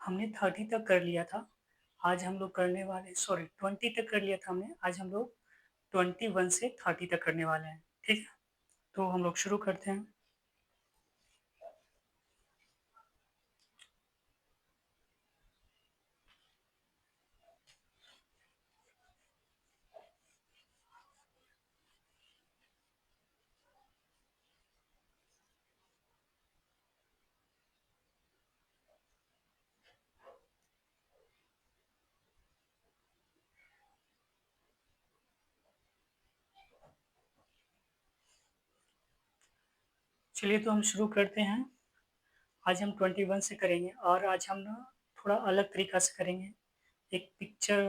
हमने 30 तक कर लिया था। आज हम लोग करने वाले, सॉरी 20 तक कर लिया था हमने। आज हम लोग 21 से 30 तक करने वाले हैं। ठीक है? तो हम लोग शुरू करते हैं। चलिए तो हम शुरू करते हैं। आज हम 21 से करेंगे और आज हम ना थोड़ा अलग तरीका से करेंगे। एक पिक्चर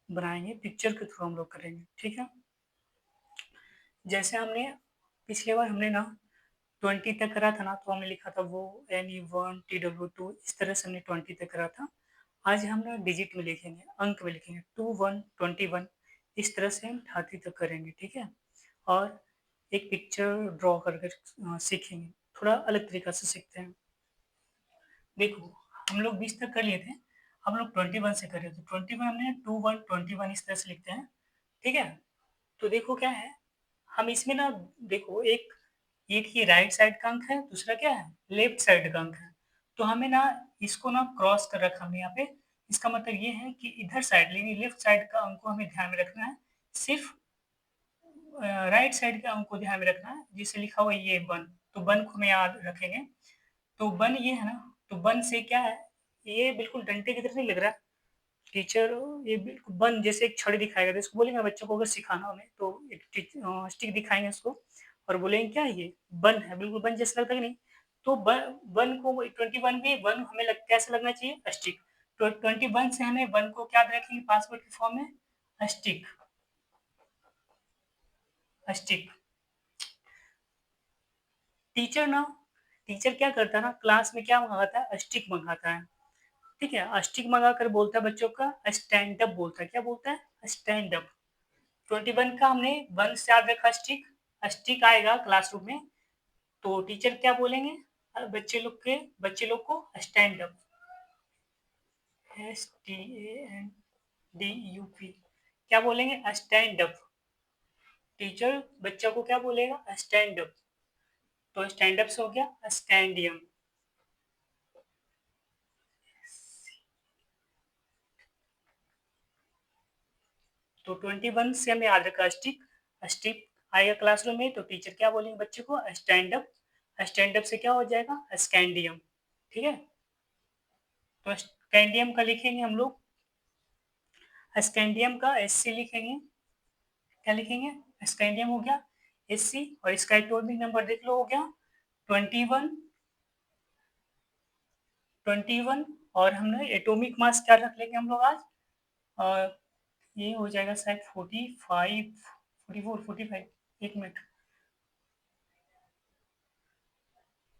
बनाएँगे, पिक्चर के थ्रू हम लोग करेंगे। ठीक है? जैसे हमने पिछली बार हमने ना 20 तक करा था ना, तो हमने लिखा था वो NE1 TW2 इस तरह से हमने 20 तक करा था। आज हम ना डिजिट में लिखेंगे, अंक में लिखेंगे 21 21 इस तरह से हम 30 तक करेंगे। ठीक है? और एक पिक्चर ड्रॉ कर कर सीखेंगे। थोड़ा अलग तरीका से सीखते हैं। देखो, हम लोग 20 तक कर लिए थे, हम लोग 21 से कर रहे थे। 21 हमने 21 21 इस तरह से लिखते हैं। ठीक है? तो देखो क्या है, हम इसमें ना देखो एक ये राइट साइड का अंक है, दूसरा क्या है? लेफ्ट साइड का अंक है। तो हमें ना इसको ना क्रॉस कर रखा हमने यहाँ पे। इसका मतलब ये है कि इधर साइड यानी लेफ्ट साइड का अंक को हमें ध्यान में रखना है। सिर्फ़ राइट साइड के अंक को ध्यान में रखना है। जैसे लिखा हुआ है ये 1, तो 1 को हमें याद रखेंगे। तो 1 ये है ना, तो 1 से क्या है, ये बिल्कुल डंडे की तरह नहीं लग रहा है। टीचर ये बिल्कुल बन जैसे एक छड़ी दिखाएगा, तो इसको बोलेंगे बच्चों को अगर सिखाना हो उन्हें तो एक स्टिक दिखाएँगे उसको और बोलेंगे क्या है ये? बन है, बिल्कुल बन जैसा लगता है कि नहीं? तो ब बन को 21 भी 1 हमें कैसा लगना चाहिए? स्टिक। तो 21 से हमें 1 को क्या रखेंगे पासवर्ड की फॉर्म में? Stick, stick. टीचर ना टीचर क्या करता है ना, क्लास में क्या मँगाता है? स्टिक मँगाता है। ठीक है? स्टिक मँगा कर बोलता है बच्चों का स्टैंड अप बोलता है। क्या बोलता है? Stand up. 21 का हमने 1 से याद रखा स्टिक, स्टिक आएगा क्लासरूम में, तो टीचर क्या बोलेंगे? बच्चे लोग को स्टैंड अप, STANDUP क्या बोलेंगे? Stand up. टीचर बच्चा को क्या बोलेगा? Stand up. तो स्टैंड अप से हो गया स्टैंडियम। तो 21 से हमें याद रखा स्टिक, स्टिक आएगा क्लासरूम में, तो टीचर क्या बोलेंगे बच्चे को? Stand up. स्टैंड अप से क्या हो जाएगा? स्कैंडियम। ठीक है? तो स्कैंडियम का लिखेंगे हम लोग, स्कैंडियम का SC लिखेंगे। क्या लिखेंगे? स्कैंडियम हो गया SC और इसका एटॉमिक नंबर देख लो हो गया 21 21 और हमने एटॉमिक मास क्या रख लेंगे हम लोग आज? और ये हो जाएगा शायद 45 44 45 एक मिनट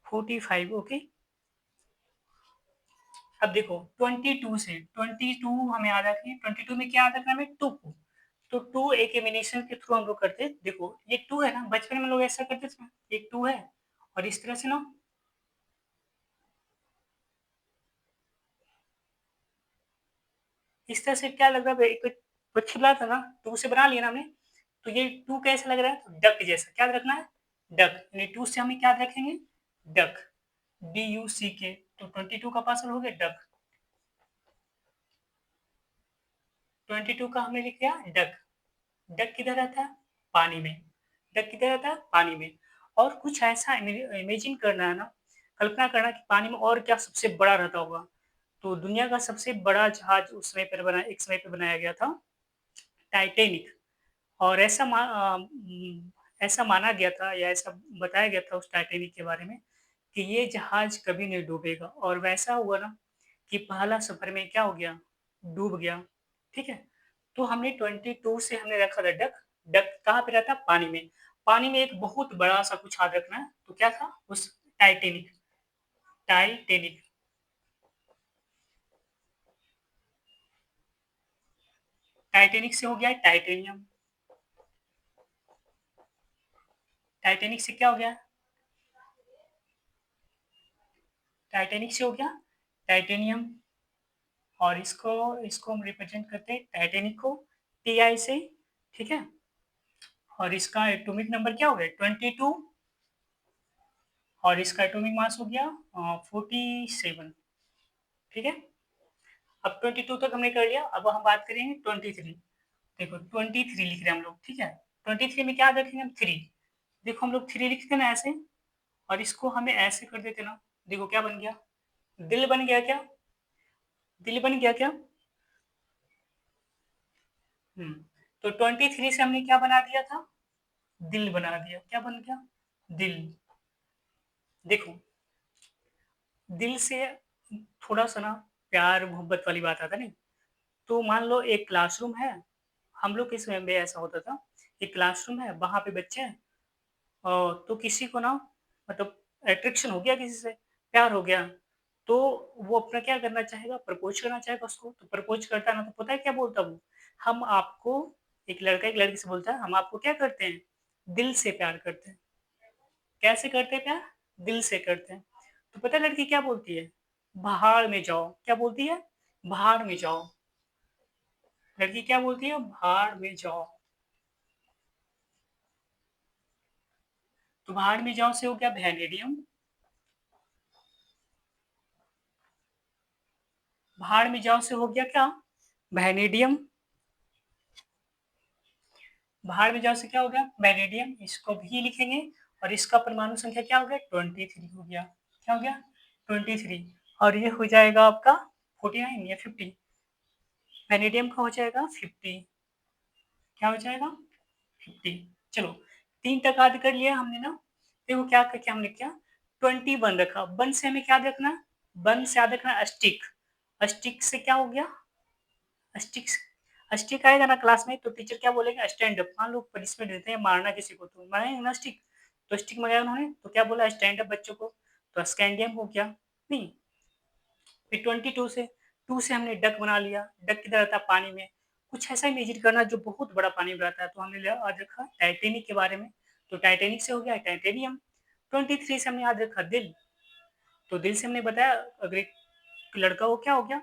45 ओके। अब देखो 22 हमें याद रखनी है। 22 में क्या याद रखना है हमें? 2 को। तो 2 एक एलिमिनेशन के थ्रू हम लोग करते हैं। देखो ये 2 है ना, बचपन में लोग ऐसा करते थे ना, एक 2 है और इस तरह से ना इस तरह से क्या लग रहा है कोई छिपला था ना, 2 से बना लिया ना हमने, तो ये 2 कैसा लग रहा है? डक जैसा। क्या रखना है? डक। यानी 2 से हम क्या रखेंगे? Duck, DUCK। तो 22 का पार्सल हो गया डक। 22 का हमने लिख दिया डक। डक किधर रहता है? पानी में। डक किधर रहता है? पानी में। और कुछ ऐसा इमेजिन करना है ना, कल्पना करना कि पानी में और क्या सबसे बड़ा रहता होगा। तो दुनिया का सबसे बड़ा जहाज उस समय पर बना एक समय पे बनाया गया था, टाइटैनिक। और ऐसा माना गया था या ऐसा बताया गया था उस टाइटैनिक के बारे में कि ये जहाज कभी नहीं डूबेगा, और वैसा हुआ ना कि पहला सफर में क्या हो गया? डूब गया। ठीक है? तो हमने 22 से हमने रखा था डक। डक कहाँ पे रहता? पानी में। पानी में एक बहुत बड़ा सा कुछ याद रखना है, तो क्या था? उस टाइटैनिक। टाइटैनिक। टाइटैनिक से हो गया टाइटेनियम। टाइटैनिक से क्या हो गया? टाइटैनिक से हो गया टाइटेनियम, और इसको हम रिप्रेजेंट करते हैं टाइटेनिक को Ti से, ठीक है। और इसका एटॉमिक नंबर क्या हो गया 22, और इसका एटॉमिक मास हो गया 47, ठीक है। अब 22 तक हमने कर लिया, अब हम बात करेंगे 23। देखो 23 लिख रहे हैं हम लोग, ठीक है। 23 में क्या रखेंगे हम 3, देखो हम लोग 3 लिखते ना ऐसे, और इसको हमें ऐसे कर देते ना, देखो क्या बन गया, दिल बन गया क्या, दिल बन गया क्या। तो 23 से हमने क्या बना दिया था, दिल बना दिया, क्या बन गया, दिल। देखो दिल से थोड़ा सा ना प्यार मोहब्बत वाली बात आता नहीं। तो मान लो एक क्लासरूम है, हम लोग के समय में ऐसा होता था, एक क्लासरूम है, वहां पे बच्चे हैं, तो किसी को ना मतलब अट्रैक्शन हो गया किसी से, प्यार हो गया, तो वो अपना क्या करना चाहेगा, प्रपोज करना चाहेगा उसको, तो प्रपोज करता है ना, तो पता है क्या बोलता वो, हम आपको, एक लड़का एक लड़की से बोलता है, हम आपको क्या करते हैं, दिल से प्यार करते हैं। कैसे करते हैं प्यार, दिल से करते हैं। तो पता है लड़की क्या बोलती है, भाड़ में जाओ, क्या बोलती है, भाड़ में जाओ। लड़की क्या बोलती है, भाड़ में जाओ। तो भाड़ में जाओ से हो गया वैनेडियम, भाड़ में जाओ से हो गया क्या, वैनेडियम। भाड़ में जाओ से क्या हो गया, वैनेडियम, इसको भी लिखेंगे, और इसका परमाणु संख्या क्या हो गया 23 हो गया, क्या हो गया 23, और ये हो जाएगा आपका 49 या 50, वैनेडियम का हो जाएगा 50, क्या हो जाएगा 50। चलो 3 तक याद कर लिया हमने ना। देखो क्या करके हमने किया, 21 रखा, वन से हमें क्या रखना, वन से याद रखना स्टिक, स्टिक से क्या हो गया, स्टिक, स्टिक आएगा ना क्लास में तो टीचर क्या बोलेगा, स्टैंड अप। मान लो पनिशमेंट देते हैं मारना किसी को, तो मारेंगे ना स्टिक, तो स्टिक मंगाया उन्होंने तो क्या बोला, स्टैंड अप बच्चों को, तो स्कैंडियम हो गया नहीं। फिर 22 से, 2 से हमने डक बना लिया, डक किधर रहता है पानी में, कुछ ऐसा इमेजिन करना जो बहुत बड़ा पानी में रहता है, तो हमने याद रखा टाइटेनिक के बारे में, तो टाइटेनिक से हो गया टाइटेनियम। 23 से हमने याद रखा दिल, तो दिल से हमने बताया अगर एक लड़का को क्या हो गया,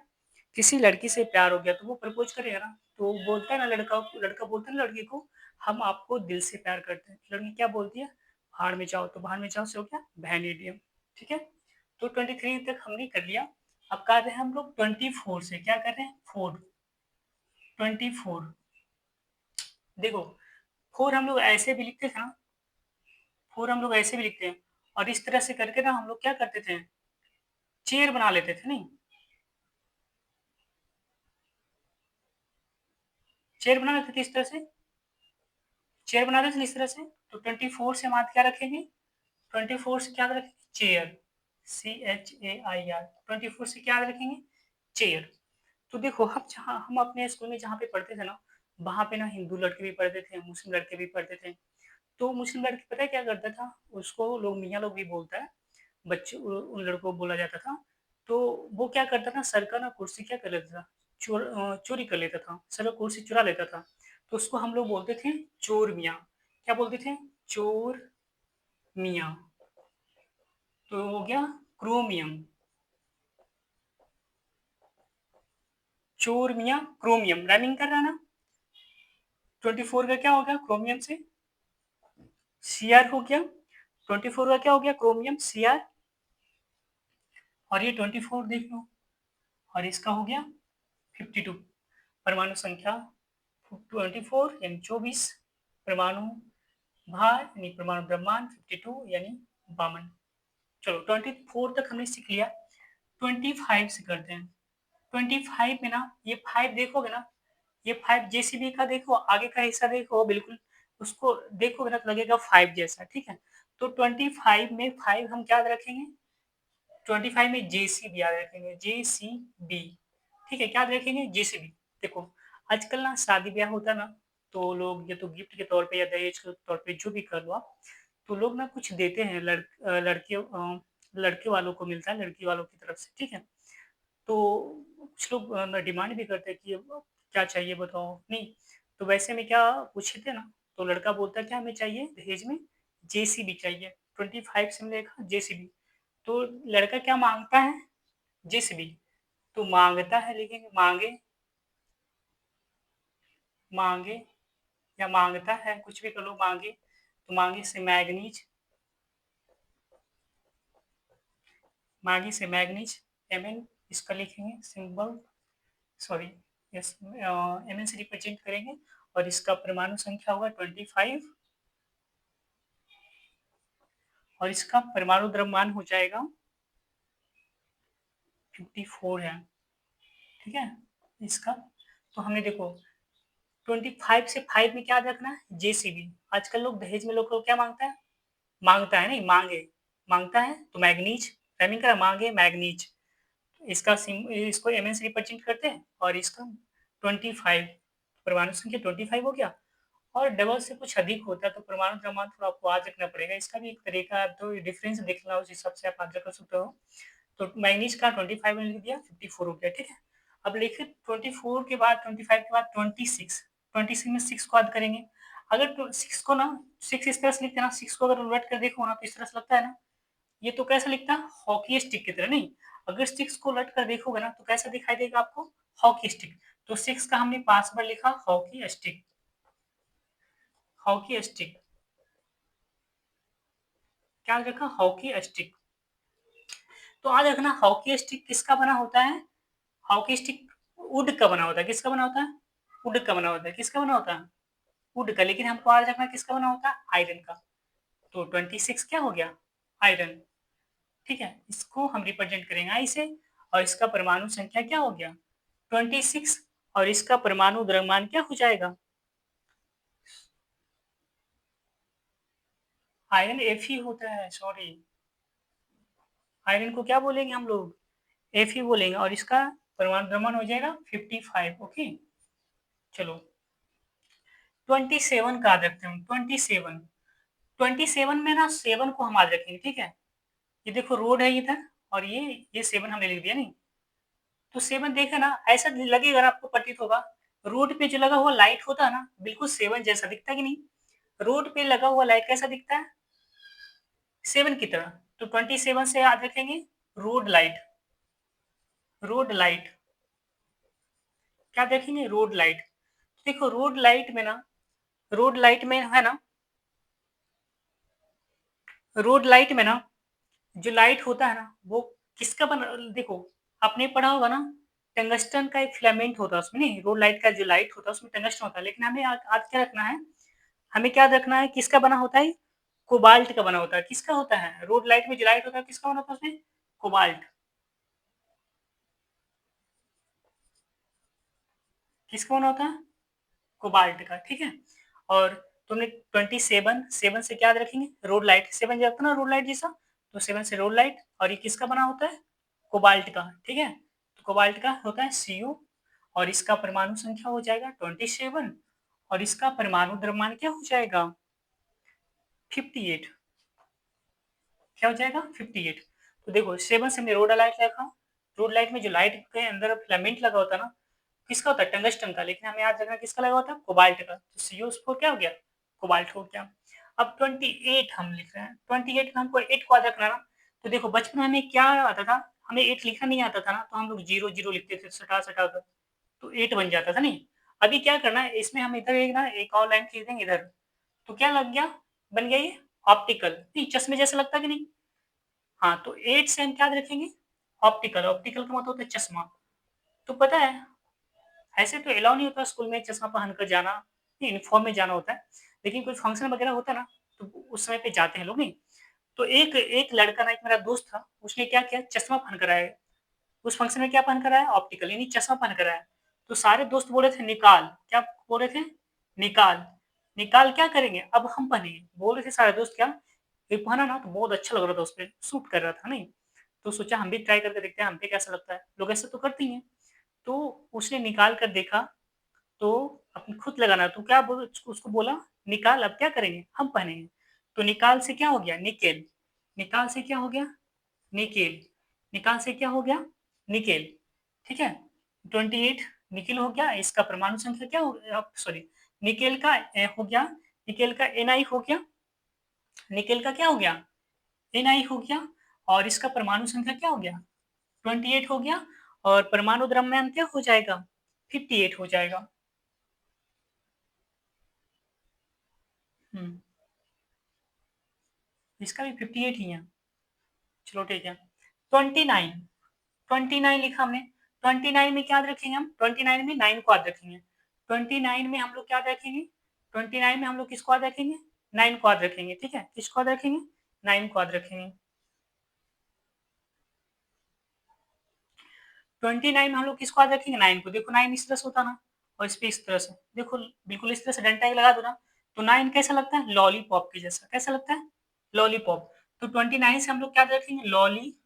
किसी लड़की से प्यार हो गया तो वो प्रपोज करेगा ना, तो बोलता है ना लड़का, लड़का बोलता है ना लड़की को, हम आपको दिल से प्यार करते हैं, लड़की क्या बोलती है, भाड़ में जाओ, तो भाड़ में जाओ से हो गया वैनेडियम, ठीक है। तो 23 तक हमने कर लिया। अब कर रहे हैं हम लोग 24 से, क्या कर रहे हैं, 24। देखो 4 हम लोग ऐसे भी लिखते थे ना, 4 हम लोग ऐसे भी लिखते हैं, और इस तरह से करके ना हम लोग क्या करते थे, चेयर बना लेते थे नहीं, चेयर बना लेते थे इस तरह से, चेयर बना देते थे इस तरह से। तो 24 से हम आज क्या रखेंगे, 24 से क्या रखेंगे, चेयर, CHAIR, 24 से क्या रखेंगे, चेयर। तो देखो हम जहाँ, हम अपने स्कूल में जहाँ पे पढ़ते थे ना, वहाँ पे ना हिंदू लड़के भी पढ़ते थे, मुस्लिम लड़के भी पढ़ते थे। तो मुस्लिम लड़के पता है क्या करता था, उसको लोग मियाँ लोग भी बोलता है, बच्चे उन लड़कों को बोला जाता था। तो वो क्या करता था, सर का ना कुर्सी क्या कर लेता था, चोरी कर लेता था, सर का कुर्सी चुरा लेता था, तो उसको हम लोग बोलते थे चोर मियाँ। क्या बोलते थे, चोर मियाँ। तो हो गया क्रोमियम, चोर मियाँ क्रोमियम, राइमिंग कर रहा है ना। 24 का क्या हो गया क्रोमियम से, Cr हो गया, 24 का क्या हो गया क्रोमियम Cr, और ये 24 देख लो, और इसका हो गया 52, परमाणु संख्या 24 यानी 24, परमाणु भार यानी परमाणु द्रव्यमान 52 यानी 52। चलो 24 तक हमने सीख लिया। 25 से करते हैं। 25 में ना ये 5 देखोगे ना, ये 5 जेसीबी का देखो, आगे का हिस्सा देखो बिल्कुल, उसको देखोगे ना तो लगेगा 5 जैसा, ठीक है। तो 25 में 5 हम क्या रखेंगे, 25 में जेसीबी याद रखेंगे, जेसीबी, ठीक है, क्या याद रखेंगे, जेसीबी। देखो आजकल ना शादी ब्याह होता है ना, तो लोग ये तो गिफ्ट के तौर पे या दहेज के तौर पे जो भी कर लो आप, तो लोग ना कुछ देते हैं, लड़के वालों को मिलता है लड़की वालों की तरफ से, ठीक है। तो कुछ लोग डिमांड भी करते हैं कि क्या चाहिए बताओ नहीं, तो वैसे में क्या पूछे थे ना, तो लड़का बोलता है क्या हमें चाहिए दहेज में, जेसीबी चाहिए। 25 से हमने देखा जेसीबी, तो लड़का क्या मांगता है, जिस भी, तो मांगता है लिखेंगे मांगे, मांगे या मांगता है, कुछ भी कर लो मांगे, तो मांगे से मैग्नीज, मांगे से मैग्नीज, एम इसका लिखेंगे सिंबल, सॉरी, यस, एम से रिप्रेजेंट करेंगे और इसका परमाणु संख्या होगा 25 और इसका परमाणु द्रव्यमान हो जाएगा 54 है, ठीक है इसका। तो हमने देखो 25 से 5 में क्या रखना है, जेसीबी। आजकल लोग दहेज में लोग को क्या मांगता है, मांगता है नहीं मांगे, मांगता है तो मैग्नीज, राइमिंग करा मांगे मैग्नीज, इसका इसको एम से रिप्रेजेंट करते हैं और इसका 25 परमाणु संख्या 25 हो गया। और डबल से कुछ अधिक होता है तो परमाणु द्रव्यमान थोड़ा आपको याद रखना पड़ेगा, इसका भी एक तरीका है, तो डिफरेंस देखना उस हिसाब से आप याद कर सकते हो। तो मैग्नीज का 25 में लिख दिया, 54 हो गया, ठीक है। अब लिखिए 24 के बाद 25 के बाद 26, 26 में 6 को ऐड करेंगे। अगर 6 को ना 6 इस तरह से लिखते हैं ना, 6 को अगर उलट कर देखो ना तो इस तरह से लगता है ना, ये तो कैसा लिखता है हॉकी स्टिक की तरह, नहीं अगर 6 को उलट कर देखोगे ना तो कैसा दिखाई देगा आपको, हॉकी स्टिक। तो 6 का हमने 5 बार लिखा हॉकी स्टिक, हॉकी स्टिक, क्या रखा हॉकी स्टिक। तो आज रखना हॉकी स्टिक किसका बना होता है, हॉकी स्टिक वुड का बना होता है, किसका बना होता है, वुड का बना होता है, किसका बना होता है, वुड का। लेकिन हमको आज रखना किसका बना होता है, आयरन का। तो 26 क्या हो गया, आयरन, ठीक है। इसको हम रिप्रेजेंट करेंगे आई से और इसका परमाणु संख्या क्या हो गया 26 और इसका परमाणु द्रव्यमान क्या हो जाएगा, आयरन एफ ही होता है, सॉरी आयरन को क्या बोलेंगे हम लोग, एफ ही बोलेंगे और इसका परमाणु द्रव्यमान हो जाएगा 55, ओके। चलो 27 का याद रखते हैं, 27, 27 में ना 7 को हम याद रखेंगे, ठीक है। ये देखो रोड है इधर और ये 7 हमने लिख दिया, नहीं तो 7 देखे ना ऐसा लगेगा ना आपको, प्रतीत होगा रोड पे जो लगा हुआ लाइट होता है ना बिल्कुल 7 जैसा दिखता है कि नहीं, रोड पे लगा हुआ लाइट कैसा दिखता है, 7 की तरह। तो 27 से याद रखेंगे रोड लाइट, रोड लाइट, क्या देखेंगे रोड लाइट। देखो रोड लाइट में ना, रोड लाइट में है ना, रोड लाइट में ना जो लाइट होता है ना वो किसका बना, देखो आपने पढ़ा होगा ना, टंगस्टन का एक फिलामेंट होता है उसमें, नहीं रोड लाइट का जो लाइट होता है उसमें टंगस्टन होता है, लेकिन हमें आज क्या रखना है, हमें क्या रखना है किसका बना होता है, कोबाल्ट का बना होता है। किसका होता है रोड लाइट में जो लाइट होता है किसका बना होता है उसमें, कोबाल्ट, किसका बना होता है, कोबाल्ट का, ठीक है। और तुमने 27 7 से क्या याद रखेंगे रोड लाइट, 7 जो ना रोड लाइट जैसा, तो 7 से रोड लाइट और ये किसका बना होता है, कोबाल्ट का, ठीक है। तो कोबाल्ट का होता है Cu और इसका परमाणु संख्या हो जाएगा 27 और इसका परमाणु द्रव्यमान क्या हो जाएगा 58, क्या हो जाएगा 58। तो देखो 7 से हमने रोड लाइट रखा, रोड लाइट में जो लाइट के अंदर फिलामेंट लगा होता है ना किसका होता है, टंगस्टन का, लेकिन हमें याद रखना किसका लगा होता है, कोबाल्ट का। तो CO क्या हो गया, कोबाल्ट हो गया। अब 28 हम लिख रहे हैं, 28 का हमको 8 को याद रखना ना। तो देखो बचपन में हमें क्या आता था, हमें 8 लिखना नहीं आता था ना, तो हम लोग 0 0 लिखते थे सटा सटा कर, तो 8 बन जाता था नहीं। अभी क्या करना है इसमें हम इधर एक ना एक और लाइन खींच देंगे इधर, तो क्या लग गया, बन गया ये ऑप्टिकल, नहीं चश्मे जैसा लगता कि नहीं। हाँ तो 8 से हम क्या रखेंगे, ऑप्टिकल, ऑप्टिकल का मतलब होता है चश्मा। तो पता है ऐसे तो अलाउ नहीं होता स्कूल में चश्मा पहनकर जाना, यूनिफॉर्म में जाना होता है, लेकिन कोई फंक्शन वगैरह होता है ना तो उस समय पे जाते हैं लोग, नहीं। तो एक एक लड़का ना, एक मेरा दोस्त था, उसने क्या किया चश्मा पहन कर आया, उस फंक्शन में क्या पहन कर आया, ऑप्टिकल यानी चश्मा पहन कर आया। तो सारे दोस्त बोले थे निकाल, क्या बोल रहे थे, निकाल, निकाल क्या करेंगे अब हम पहनेंगे, बोल रहे थे सारे दोस्त क्या, ये पहना ना तो बहुत अच्छा लग रहा था, उस पर सूट कर रहा था, नहीं। तो सोचा हम भी ट्राई करके देखते हैं हम पे कैसा लगता है, लोग ऐसे तो करती हैं। तो उसने निकाल कर देखा, तो अपने खुद लगाना, तो क्या बोल उसको बोला निकाल अब क्या करेंगे हम पहनेंगे। तो निकाल से क्या हो गया निकेल, निकाल से क्या हो गया निकेल, निकाल से क्या हो गया निकेल, ठीक है। 28 निकेल हो गया, इसका परमाणु संख्या क्या हो गया, सॉरी निकेल का हो गया, निकेल का Ni हो गया, निकेल का क्या हो गया Ni हो गया और इसका परमाणु संख्या क्या हो गया 28 हो गया और परमाणु द्रव्यमान क्या हो जाएगा? 58 हो जाएगा। इसका भी 58 ही है। चलो ठीक है। 29 29 लिखा हमने। 29 में क्या याद रखेंगे हम? 29 में 9 को याद रखेंगे। 29 में हम लोग क्या याद रखेंगे? 29 में हम लोग किसको याद रखेंगे? 9 को याद रखेंगे। ठीक है, किसको याद रखेंगे? 9 को याद रखेंगे। 29 में हम लोग किसको याद रखेंगे? 9 को। देखो 9 इस तरह से होता ना, और इस पे इस तरह से, देखो बिल्कुल इस तरह से डंडा लगा दो ना, तो 9 कैसा लगता है? लॉलीपॉप के जैसा। कैसा लगता है? लॉलीपॉप। तो 29 से हम लोग क्या याद रखेंगे? लॉलीपॉप।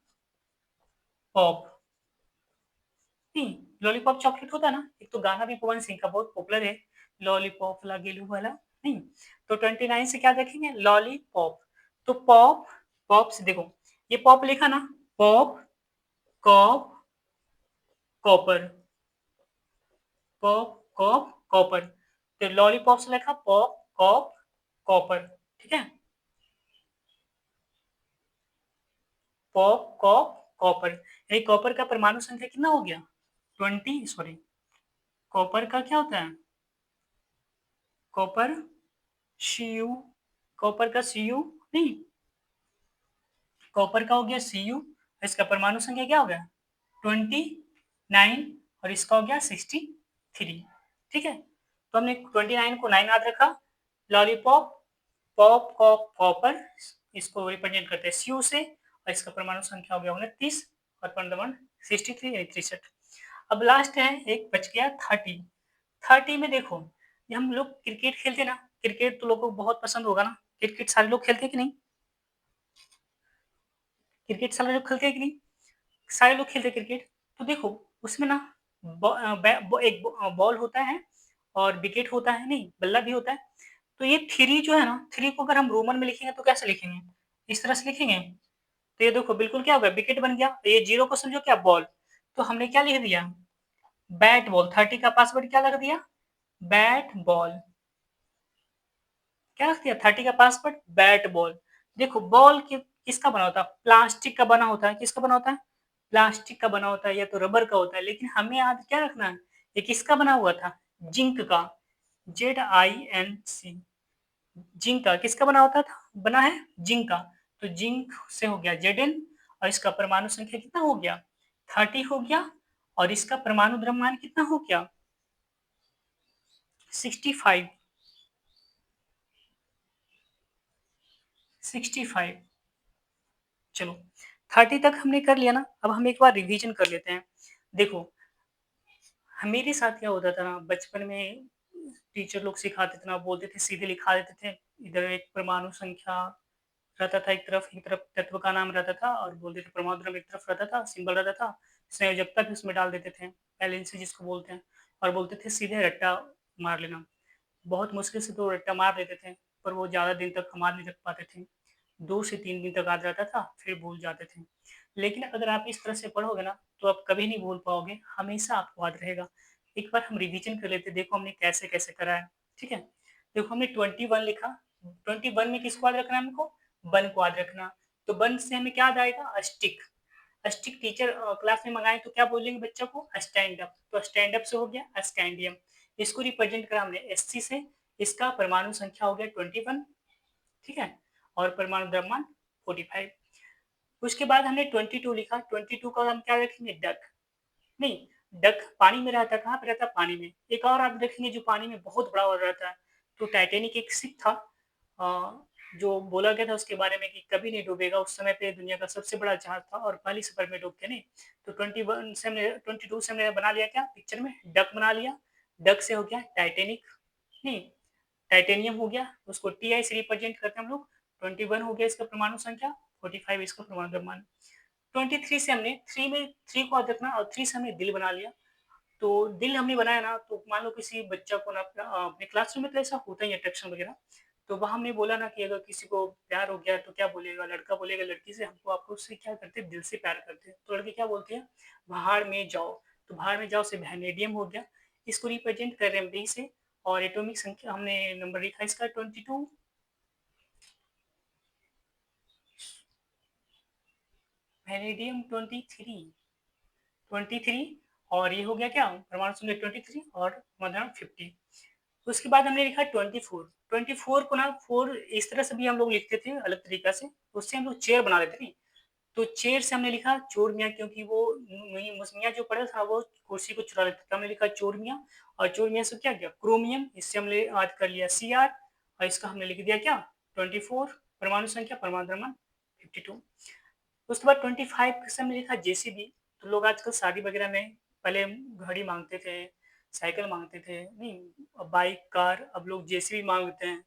नहीं, लॉलीपॉप चॉकलेट होता है ना, एक तो गाना भी पवन सिंह का बहुत पॉपुलर है, लॉलीपॉप लागेलू वाला। नहीं, तो 29 से क्या देखेंगे? लॉलीपॉप। तो पॉप, पॉप से देखो, ये पॉप लिखा ना, pop, cop, copper, pop, cop, copper. तो लॉलीपॉप से लिखा पॉप, कॉप, कॉपर। ठीक है, पॉप, कॉप, कॉपर। ये कॉपर का परमाणु संख्या कितना हो गया? 20, सॉरी, कॉपर का क्या होता है? कॉपर, सी यू, कॉपर का सी यू, नहीं, कॉपर का हो गया सी यू, इसका परमाणु संख्या क्या हो गया? 29, और इसका हो गया 63। ठीक है, तो हमने 29 को 9 याद रखा। लॉलीपॉप, पॉप, कॉप, कॉपर, इसको रिप्रेजेंट करते हैं सी यू से, और इसका परमाणु संख्या हो गया 29, और परमाणु 63 यानी 63। अब लास्ट है, एक बच गया 30। 30 में देखो, ये हम लोग क्रिकेट खेलते ना, क्रिकेट तो लोगों को बहुत पसंद होगा ना, क्रिकेट सारे लोग खेलते हैं कि नहीं? क्रिकेट सारे लोग खेलते हैं कि नहीं? सारे लोग खेलते हैं क्रिकेट। तो देखो उसमें ना, एक बॉल होता है और विकेट होता है, नहीं बल्ला भी होता है। तो ये थ्री जो है ना, थ्री को अगर हम रोमन में लिखेंगे तो कैसे लिखेंगे? इस तरह से लिखेंगे। तो ये देखो बिल्कुल क्या होगा, विकेट बन गया। ये जीरो को समझो क्या, बॉल। तो हमने क्या लिख दिया? Bat ball. 30 का पासवर्ड क्या लग दिया? Bat ball. क्या रख दिया? 30 का पासवर्ड बैट बॉल। देखो बॉल किसका बना होता है? प्लास्टिक का बना होता है। किसका बना होता है? प्लास्टिक का बना होता है, या तो रबर का होता है। लेकिन हमें आज क्या रखना है? ये किसका बना हुआ था? जिंक का। ZINC। जिंक का किसका बना होता था? बना है जिंक का। तो जिंक से हो गया Zn, और इसका परमाणु संख्या कितना हो गया? 30 हो गया, और इसका परमाणु द्रव्यमान कितना हो गया? 65। 65। चलो 30 तक हमने कर लिया ना, अब हम एक बार रिवीजन कर लेते हैं। देखो मेरे साथ क्या होता था ना, बचपन में टीचर लोग सिखाते थे ना, बोलते थे सीधे लिखा देते थे, इधर एक परमाणु संख्या रहता था, एक तरफ तत्व का नाम रहता था, और बोलते थे परमाणु द्रव्य एक तरफ रहता था, सिंबल रहता था, संयोजकता भी उसमें डाल देते थे, बैलेंस जिसको बोलते हैं, और बोलते थे सीधे रट्टा मार लेना। बहुत मुश्किल से तो रट्टा मार लेते थे, पर वो ज़्यादा दिन तक हमारे नहीं रख पाते थे। 2 से 3 दिन तक याद रहता था, फिर भूल जाते थे। लेकिन अगर आप इस तरह से पढ़ोगे ना, तो आप कभी नहीं भूल पाओगे, हमेशा आपको याद रहेगा। एक बार हम रिवीजन कर लेते, देखो हमने कैसे-कैसे करा है, ठीक है? देखो हमने 21 लिखा, 21 में किसको याद रखना है हमको? 1 को याद रखना। तो 1 से हमें क्या याद आएगा? स्टिक। स्टिक टीचर क्लास में मंगाए तो क्या बोलेंगे बच्चों को? Stand up. तो स्टैंड अप से हो गया स्टैंडियम। इसको रिप्रेजेंट करा हमने Sc से, इसका परमाणु संख्या हो गया 21, ठीक है, और परमाणु द्रव्यमान 45। उसके बाद हमने 22 लिखा, 22 का हम क्या रखेंगे? डक। नहीं, डक पानी में रहता है। कहाँ पे रहता है? पानी में। एक और आप देखेंगे जो पानी में बहुत बड़ा रहता है, तो टाइटेनिक एक शिप था, जो बोला गया था उसके बारे में कि कभी नहीं डूबेगा। उस समय पे दुनिया का सबसे बड़ा जहाज था, और पहली सफर में डूब के नहीं। तो 21 से हमने, 22 से हमने बना लिया क्या पिक्चर में? डक बना लिया। डक से हो गया टाइटेनिक, नहीं, टाइटेनियम हो गया, उसको Ti से रिप्रेजेंट करते हैं हम लोग। 21 हो गया इसका परमाणु संख्या, 45 इसका परमाणु द्रव्यमान। 23 से हमने, थ्री में थ्री को याद रखना, और थ्री से हमने दिल बना लिया। तो दिल हमने बनाया ना, तो मान लो किसी बच्चा को ना अपने क्लासरूम में तो ऐसा होता ही है अट्रैक्शन वगैरह, तो वहाँ हमने बोला ना कि अगर किसी को प्यार हो गया तो क्या बोलेगा? लड़का बोलेगा लड़की से, हमको आपको उससे क्या करते हैं? दिल से प्यार करते हैं। तो लड़की क्या बोलती है? भाड़ में जाओ। तो भाड़ में जाओ से वैनेडियम हो गया, इसको रिप्रेजेंट कर रहे हैं बी से। और एटॉमिक संख्या हमने नंबर लिखा इसका 22, वैनेडियम 23। 23 और ये हो गया क्या परमाणु संख्या 23 और मध्यम 50। उसके बाद हमने लिखा 24। 24 को ना 4 इस तरह से भी हम लोग लिखते थे अलग तरीका से, उससे हम लोग चेयर बना देते नहीं। तो चेयर से हमने लिखा चोर मियाँ, क्योंकि वो मियाँ जो पढ़ा था वो कुर्सी को चुरा लेता था, हमने लिखा चोर मियाँ। और चोर मियाँ से क्या किया क्रोमियम, इससे हमने याद कर लिया Cr, और इसका हमने लिख दिया क्या 24 परमाणु संख्या परमाणु द्रव्यमान 52। उसके बाद 25 से हमने लिखा जेसीबी। तो लोग आजकल शादी वगैरह में पहले घड़ी मांगते थे, साइकिल मांगते थे नहीं, अब बाइक कार, अब लोग जेसीबी मांगते हैं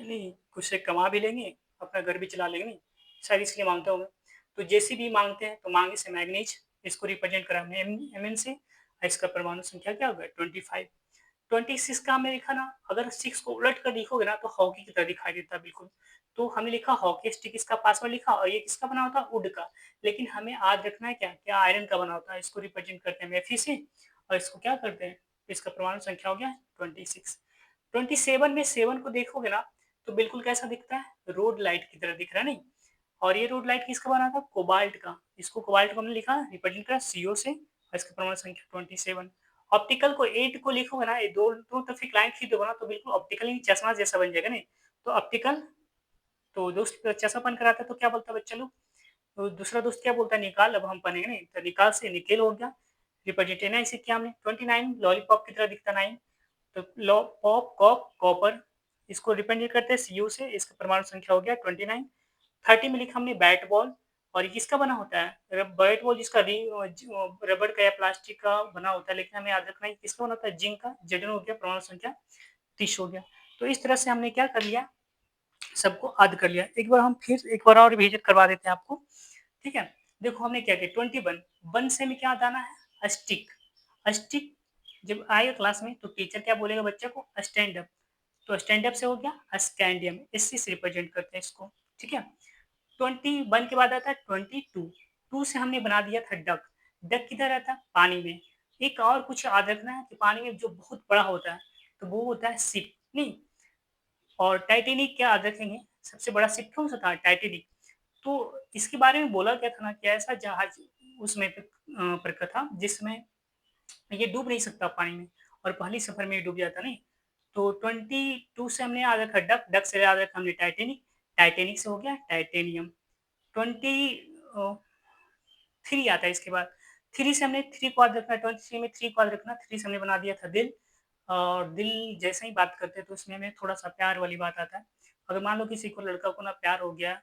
नहीं, कुछ से कमा भी लेंगे अपना घर भी चला लेंगे नहीं, शायद इसलिए मांगते होंगे। तो जेसीबी मांगते हैं तो मांगे से मैग्नीज, इसको रिप्रेजेंट करा हमने एम से, इसका परमाणु संख्या क्या होगा 25। 26 का हमने लिखा ना, अगर 6 को उलट कर लिखोगे ना तो हॉकी की तरह दिखाई देता है बिल्कुल। तो हमने लिखा हॉकी स्टिक, इसका पासवर्ड लिखा, और ये किसका बना होता है वुड का। लेकिन हमें याद रखना है क्या क्या आयरन का बना होता है, इसको रिप्रेजेंट करते हैं Fe से, और इसको क्या करते हैं, इसका परमाणु संख्या हो गया 26। 27 में 7 को देखोगे ना तो बिल्कुल कैसा दिखता है रोड लाइट की तरह दिख रहा है नहीं। और ये रोड लाइट किसका बना था कोबाल्ट का, इसको कोबाल्ट को हमने लिखा रिप्रेजेंट करा CO से, और इसका परमाणु संख्या 27। ऑप्टिकल को 8 को लिखोगे ना, ये दो दो तरफ एक लाइन खींच दोगे ना तो बिल्कुल ऑप्टिकल ही चश्मा जैसा बन जाएगा नहीं। तो ऑप्टिकल, तो दोस्त चश्मा कराता है तो क्या बोलता है बच्चा लोग, तो दूसरा दोस्त क्या बोलता है निकाल, अब हम पढ़ेंगे नहीं, तो निकाल से निकेल हो गया रिप्रेजेंट है ना, इसे क्या हमने 29 लॉलीपॉप की तरह दिखता 9। तो लॉ पॉप कॉप कॉपर, इसको रिप्रेजेंट करते हैं सीयू से, इसका परमाणु संख्या हो गया 29। 30 में लिखा हमने बैट बॉल, और ये किसका बना होता है बैट बॉल, जिसका रबड़ का या प्लास्टिक का बना होता है, लेकिन हमें याद रखना है किसका बना होता है जिंक का, जेडन हो गया परमाणु संख्या 30 हो गया। तो इस तरह से हमने क्या कर लिया सबको याद कर लिया। एक बार हम फिर एक बार और रिविजन करवा देते हैं आपको, ठीक है। देखो हमने क्या किया 21 वन से हमें क्या आना है स्टिक। स्टिक जब आएगा क्लास में तो टीचर क्या बोलेगा बच्चे को स्टैंड अप, तो स्टैंड अप से हो गया स्कैंडियम, इससे से रिप्रेजेंट करते हैं इसको, ठीक है। 21 के बाद आता है 22। 2 से हमने बना दिया था डक। डक किधर रहता है पानी में। एक और कुछ याद रखना है कि पानी में जो बहुत बड़ा होता है तो वो होता है शिप नहीं। और टाइटेनिक क्या याद रखेंगे, सबसे बड़ा शिप कौन सा था टाइटेनिक। तो इसके बारे में बोला गया था ना कि ऐसा जहाज उसमें पर था जिसमें ये डूब नहीं सकता पानी में, और पहली सफर में डूब जाता नहीं। तो 22 से हमने याद रखा डक, डक से याद रखा हमने टाइटेनिक, टाइटेनिक से हो गया टाइटेनियम। 23 आता है इसके बाद। 3 से हमने 3 को याद रखना, 23 में 3 को याद रखना, 3 से हमने बना दिया था दिल। और दिल जैसे ही बात करते हैं तो उसमें हमें थोड़ा सा प्यार वाली बात आता है। अगर मान लो किसी को लड़का को ना प्यार हो गया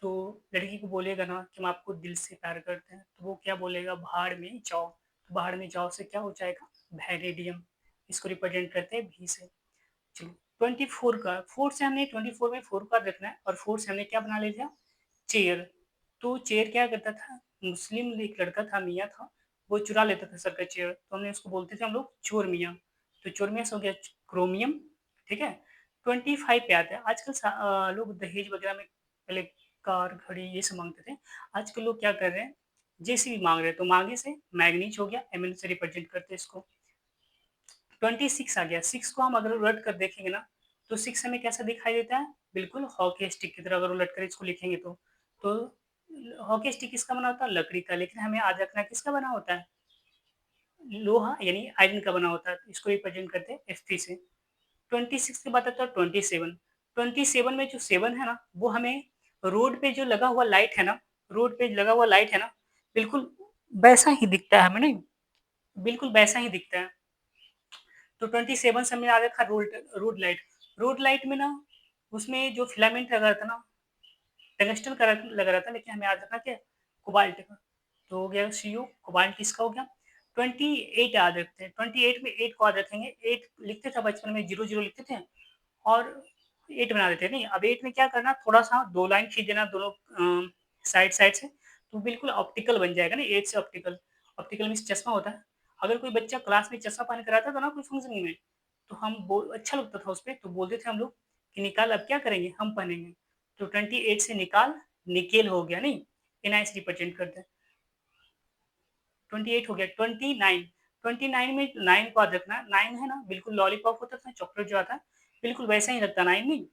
तो लड़की को बोलेगा ना कि हम आपको दिल से प्यार करते हैं, तो वो क्या बोलेगा भाड़ में जाओ। तो भाड़ में जाओ से क्या हो जाएगा वैनेडियम, इसको रिप्रेजेंट करते हैं भी से। चलो 24 का 4 से हमने 24 में 4 का रखना है, और 4 से हमने क्या बना लिया चेयर। तो चेयर क्या करता था मुस्लिम एक लड़का था मियाँ था, वो चुरा लेता था सर का चेयर, तो हमने उसको बोलते थे हम लोग चोर मियाँ। तो चोर मियाँ से हो गया क्रोमियम, ठीक है। 25 पे आते हैं आजकल लोग दहेज वगैरह में पहले कार घड़ी ये सब मांगते थे, आजकल लोग क्या कर रहे हैं जेसीबी मांग रहे हैं, तो मांगे से मैग्नीज हो गया एम से रिप्रेजेंट करते हैं इसको। 26 आ गया, 6 को हम अगर उलट कर देखेंगे ना तो 6 हमें कैसा दिखाई देता है बिल्कुल हॉकी स्टिक की तरह, अगर उलट कर इसको लिखेंगे तो हॉकी स्टिक किसका बना होता है लकड़ी का, लेकिन हमें याद रखना किसका बना होता है लोहा यानी आयरन का बना होता है, तो इसको रिप्रेजेंट करते हैं Fe से। 26 के बाद आता है 27। 27 में जो 7 है ना वो हमें रोड पे जो लगा हुआ लाइट है ना, रोड पे लगा हुआ लाइट है ना बिल्कुल वैसा ही दिखता है हमें नहीं, बिल्कुल वैसा ही दिखता है। तो 27 से हमने याद रखा road road light. Road light में ना उसमें जो फिलामेंट लगा था ना टंगस्टन का लगा रहा था, लेकिन हमें याद रखना क्या कोबाल्ट का, तो हो गया CO कोबाल्ट किसका हो गया। 28 याद रखते हैं, 28 में 8 को याद रखेंगे, 8 लिखते थे बचपन में 00 लिखते थे और 8 बना देते नहीं। अब 8 में क्या करना थोड़ा सा 2 लाइन खींच देना दोनों साइड साइड से, तो बिल्कुल ऑप्टिकल बन जाएगा ना 8 से ऑप्टिकल। ऑप्टिकल मीन्स चश्मा होता है। अगर कोई बच्चा क्लास में चश्मा पहन कर आता था ना कोई फंक्शन में, तो हम अच्छा लगता था उस पर, तो बोलते थे हम लोग कि निकाल अब क्या करेंगे हम पहनेंगे। तो 28 से निकाल निकेल हो गया नहीं, एनआईस रिप्रेजेंट करते हैं। 28 हो गया 29। 29 में 9 को याद रखना, 9 है ना बिल्कुल लॉलीपॉप होता था चॉकलेट जो आता है बिल्कुल वैसा ही लगता 9 नहीं।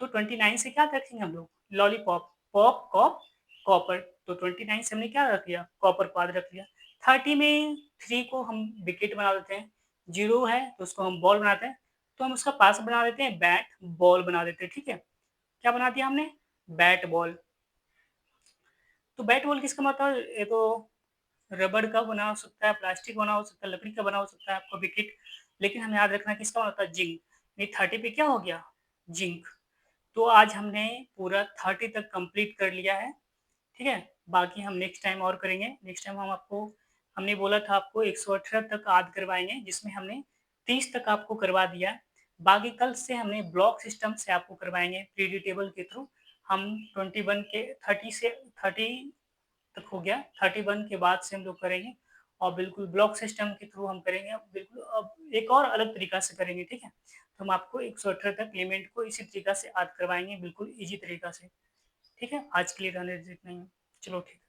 तो 29 से क्या रखेंगे हम लोग लॉलीपॉप पॉप कॉप कॉपर। तो 29 से हमने क्या रख लिया कॉपर को याद रख लिया। 30 में 3 को हम विकेट बना देते हैं, 0 है तो उसको हम बॉल बनाते हैं, तो हम उसका पास बना देते हैं बैट बॉल बना देते हैं, ठीक है? क्या बना दिया हमने? Bat ball. तो बैट बॉल किसका मतलब है? ये तो रबड़ का बना हो सकता है, प्लास्टिक बना हो सकता है, लकड़ी का बना हो सकता है आपका विकेट, लेकिन हमें याद रखना किसका होता है? जिंक। ये 30 पे क्या हो गया? जिंक। तो आज हमने पूरा 30 तक कंप्लीट कर लिया है, ठीक है? बाकी हम नेक्स्ट टाइम और करेंगे। नेक्स्ट टाइम हम आपको हमने बोला था आपको 118 तक आद करवाएँगे, जिसमें हमने 30 तक आपको करवा दिया। बाकी कल से हमने ब्लॉक सिस्टम से आपको करवाएँगे प्रीडी टेबल के थ्रू। हम 21 के 30 से 30 तक हो गया, 31 के बाद से हम लोग करेंगे और बिल्कुल ब्लॉक सिस्टम के थ्रू हम करेंगे। अब बिल्कुल अब एक और अलग तरीका से करेंगे, ठीक है? तो हम आपको 118 तक एलिमेंट को इसी तरीका से याद करवाएँगे, बिल्कुल ईज़ी तरीका से। ठीक है? आज के लिए रहने दो इतना ही। चलो ठीक है।